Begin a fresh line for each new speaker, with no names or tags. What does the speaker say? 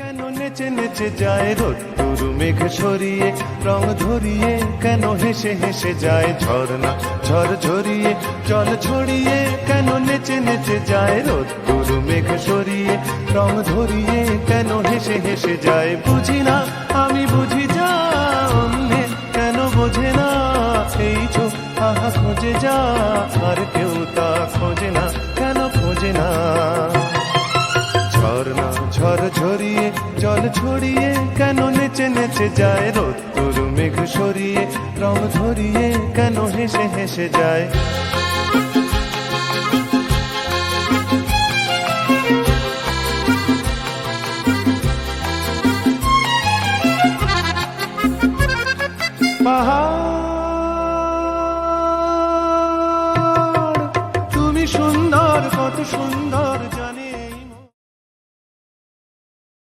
কেন নেচে নেচে যায় রোদ্দুর মেঘ সরিয়ে, রং ধরিয়ে কেন হেসে হেসে যায় ঝর্ণা ঝড় ঝরিয়ে, জল ছড়িয়ে কেন নেচে নেচে যায় রোদ্দুর মেঘ সরিয়ে, রং ধরিয়ে কেন হেসে হেসে যায়। বুঝি না আমি বুঝি যা অন্যে কেন বোঝে না, এই চোখ আহা খোঁজে যা আর কেউ তা খোঁজে না, কেন খোঁজে না। ঝর্ণা ঝড় ঝরিয়ে জল ছড়িয়ে কেন নেচে নেচে যায় রোদ্দুর মেঘ সরিয়ে, রং ধরিয়ে কেন হেসে হেসে যায়। পাহাড়